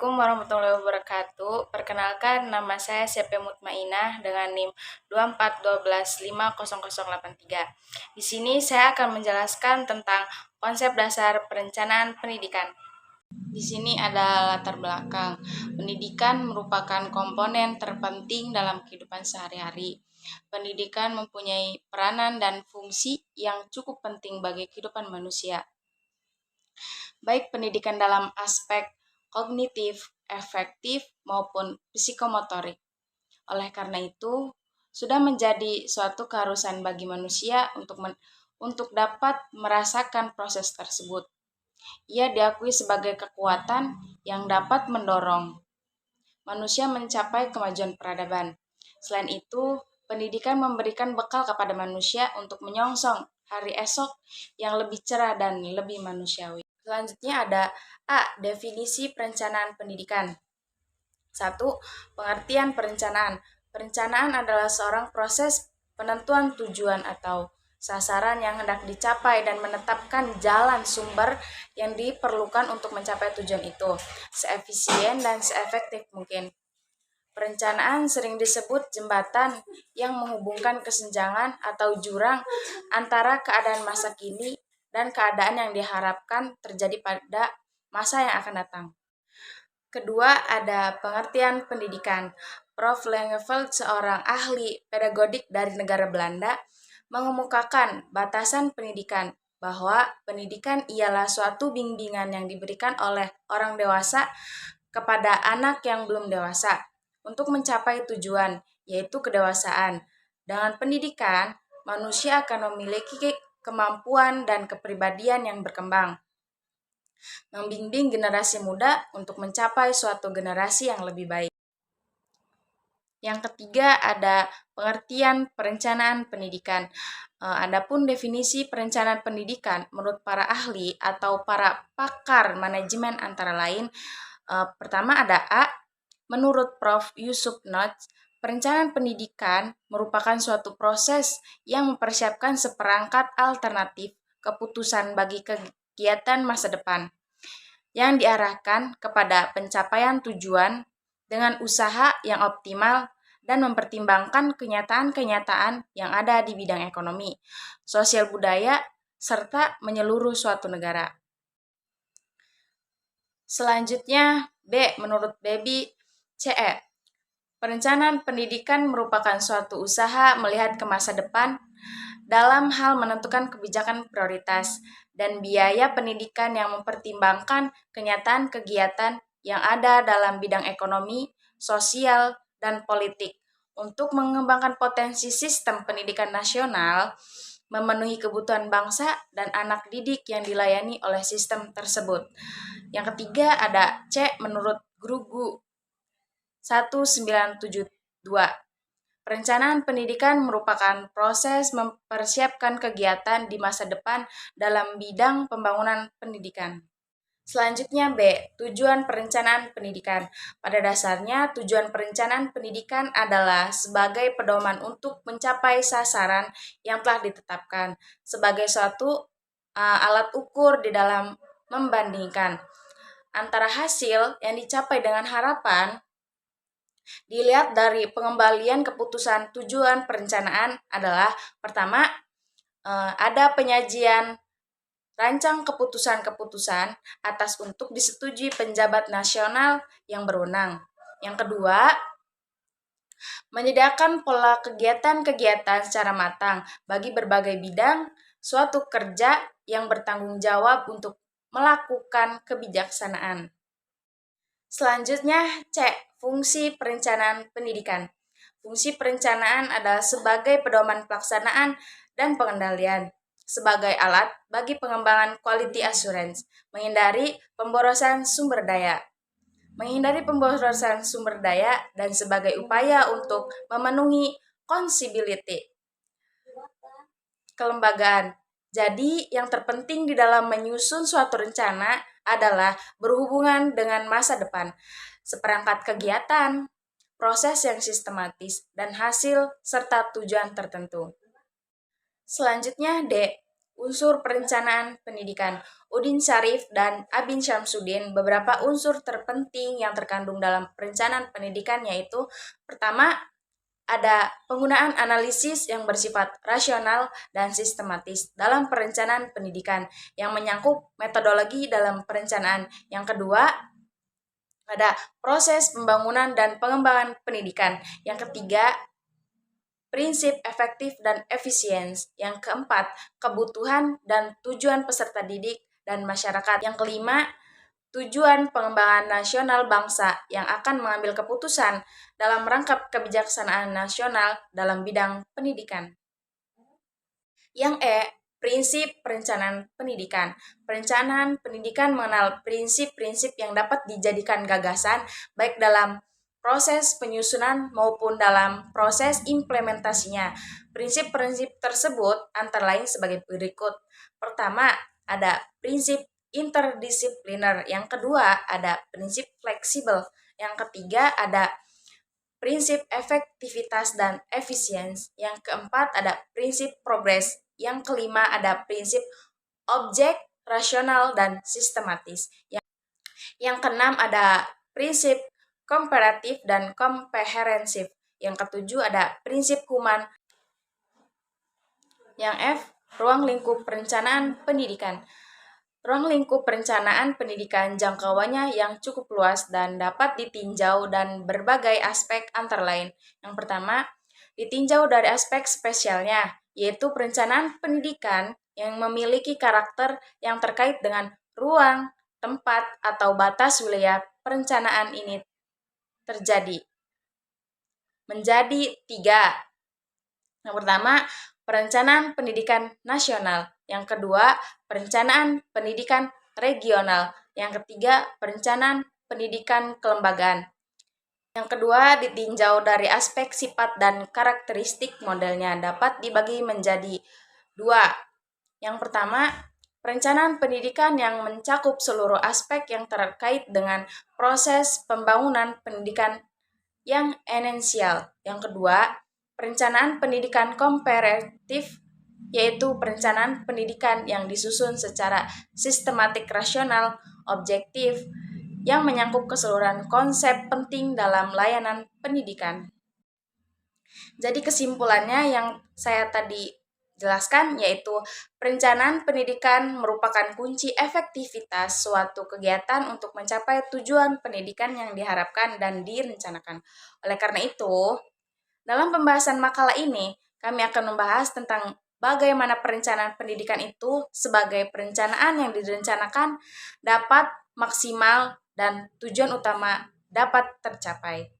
Assalamualaikum warahmatullahi wabarakatuh. Perkenalkan, nama saya CP Mutmainah dengan NIM 241250083. Di sini saya akan menjelaskan tentang konsep dasar perencanaan pendidikan. Di sini ada latar belakang. Pendidikan merupakan komponen terpenting dalam kehidupan sehari-hari. Pendidikan mempunyai peranan dan fungsi yang cukup penting bagi kehidupan manusia, baik pendidikan dalam aspek kognitif, efektif, maupun psikomotorik. Oleh karena itu, sudah menjadi suatu keharusan bagi manusia untuk dapat merasakan proses tersebut. Ia diakui sebagai kekuatan yang dapat mendorong manusia mencapai kemajuan peradaban. Selain itu, pendidikan memberikan bekal kepada manusia untuk menyongsong hari esok yang lebih cerah dan lebih manusiawi. Selanjutnya ada definisi perencanaan pendidikan. 1. Pengertian perencanaan. Perencanaan adalah seorang proses penentuan tujuan atau sasaran yang hendak dicapai dan menetapkan jalan sumber yang diperlukan untuk mencapai tujuan itu seefisien dan seefektif mungkin. Perencanaan sering disebut jembatan yang menghubungkan kesenjangan atau jurang antara keadaan masa kini dan keadaan yang diharapkan terjadi pada masa yang akan datang. Kedua, ada pengertian pendidikan. Prof. Langeveld, seorang ahli pedagodik dari negara Belanda, mengemukakan batasan pendidikan, bahwa pendidikan ialah suatu bimbingan yang diberikan oleh orang dewasa kepada anak yang belum dewasa untuk mencapai tujuan, yaitu kedewasaan. Dengan pendidikan, manusia akan memiliki kemampuan dan kepribadian yang berkembang, membimbing generasi muda untuk mencapai suatu generasi yang lebih baik. Yang ketiga ada pengertian perencanaan pendidikan. Adapun definisi perencanaan pendidikan menurut para ahli atau para pakar manajemen antara lain, pertama ada A. Menurut Prof. Yusuf Nots, perencanaan pendidikan merupakan suatu proses yang mempersiapkan seperangkat alternatif keputusan bagi kegiatan masa depan yang diarahkan kepada pencapaian tujuan dengan usaha yang optimal dan mempertimbangkan kenyataan-kenyataan yang ada di bidang ekonomi, sosial budaya, serta menyeluruh suatu negara. Selanjutnya, B. Menurut Baby CE, perencanaan pendidikan merupakan suatu usaha melihat ke masa depan dalam hal menentukan kebijakan prioritas dan biaya pendidikan yang mempertimbangkan kenyataan kegiatan yang ada dalam bidang ekonomi, sosial, dan politik untuk mengembangkan potensi sistem pendidikan nasional, memenuhi kebutuhan bangsa dan anak didik yang dilayani oleh sistem tersebut. Yang ketiga ada C. Menurut Grugu 1972, perencanaan pendidikan merupakan proses mempersiapkan kegiatan di masa depan dalam bidang pembangunan pendidikan. Selanjutnya B. Tujuan perencanaan pendidikan. Pada dasarnya, tujuan perencanaan pendidikan adalah sebagai pedoman untuk mencapai sasaran yang telah ditetapkan sebagai suatu alat ukur di dalam membandingkan antara hasil yang dicapai dengan harapan. Dilihat dari pengembalian keputusan tujuan perencanaan adalah pertama, ada penyajian rancang keputusan-keputusan atas untuk disetujui penjabat nasional yang berwenang. Yang kedua, menyediakan pola kegiatan-kegiatan secara matang bagi berbagai bidang suatu kerja yang bertanggung jawab untuk melakukan kebijaksanaan. Selanjutnya, C. Fungsi perencanaan pendidikan. Fungsi perencanaan adalah sebagai pedoman pelaksanaan dan pengendalian, sebagai alat bagi pengembangan quality assurance, menghindari pemborosan sumber daya, dan sebagai upaya untuk memenuhi accountability kelembagaan. Jadi, yang terpenting di dalam menyusun suatu rencana adalah berhubungan dengan masa depan, seperangkat kegiatan, proses yang sistematis, dan hasil serta tujuan tertentu. Selanjutnya D. Unsur perencanaan pendidikan. Udin Syarif dan Abin Syamsuddin, beberapa unsur terpenting yang terkandung dalam perencanaan pendidikan yaitu pertama, ada penggunaan analisis yang bersifat rasional dan sistematis dalam perencanaan pendidikan yang menyangkut metodologi dalam perencanaan. Yang kedua, ada proses pembangunan dan pengembangan pendidikan. Yang ketiga, prinsip efektif dan efisiensi. Yang keempat, kebutuhan dan tujuan peserta didik dan masyarakat. Yang kelima, tujuan pengembangan nasional bangsa yang akan mengambil keputusan dalam rangkap kebijaksanaan nasional dalam bidang pendidikan. Yang prinsip perencanaan pendidikan. Perencanaan pendidikan mengenal prinsip-prinsip yang dapat dijadikan gagasan baik dalam proses penyusunan maupun dalam proses implementasinya. Prinsip-prinsip tersebut antara lain sebagai berikut. Pertama, ada prinsip interdisipliner. Yang kedua, ada prinsip fleksibel. Yang ketiga, ada prinsip efektivitas dan efisiensi. Yang keempat, ada prinsip progres. Yang kelima, ada prinsip objek, rasional, dan sistematis. Yang keenam, ada prinsip komparatif dan komprehensif. Yang ketujuh, ada prinsip human. Yang F, ruang lingkup perencanaan pendidikan. Ruang lingkup perencanaan pendidikan jangkauannya yang cukup luas dan dapat ditinjau dan berbagai aspek antara lain. Yang pertama, ditinjau dari aspek spesialnya, yaitu perencanaan pendidikan yang memiliki karakter yang terkait dengan ruang, tempat, atau batas wilayah perencanaan ini terjadi. Menjadi 3. Yang pertama, perencanaan pendidikan nasional. Yang kedua, perencanaan pendidikan regional. Yang ketiga, perencanaan pendidikan kelembagaan. Yang kedua, ditinjau dari aspek sifat dan karakteristik modelnya dapat dibagi menjadi 2. Yang pertama, perencanaan pendidikan yang mencakup seluruh aspek yang terkait dengan proses pembangunan pendidikan yang esensial. Yang kedua, perencanaan pendidikan komparatif, yaitu perencanaan pendidikan yang disusun secara sistematik, rasional, objektif, yang menyangkut keseluruhan konsep penting dalam layanan pendidikan. Jadi kesimpulannya yang saya tadi jelaskan yaitu perencanaan pendidikan merupakan kunci efektivitas suatu kegiatan untuk mencapai tujuan pendidikan yang diharapkan dan direncanakan. Oleh karena itu, dalam pembahasan makalah ini, kami akan membahas tentang bagaimana perencanaan pendidikan itu sebagai perencanaan yang direncanakan dapat maksimal dan tujuan utama dapat tercapai.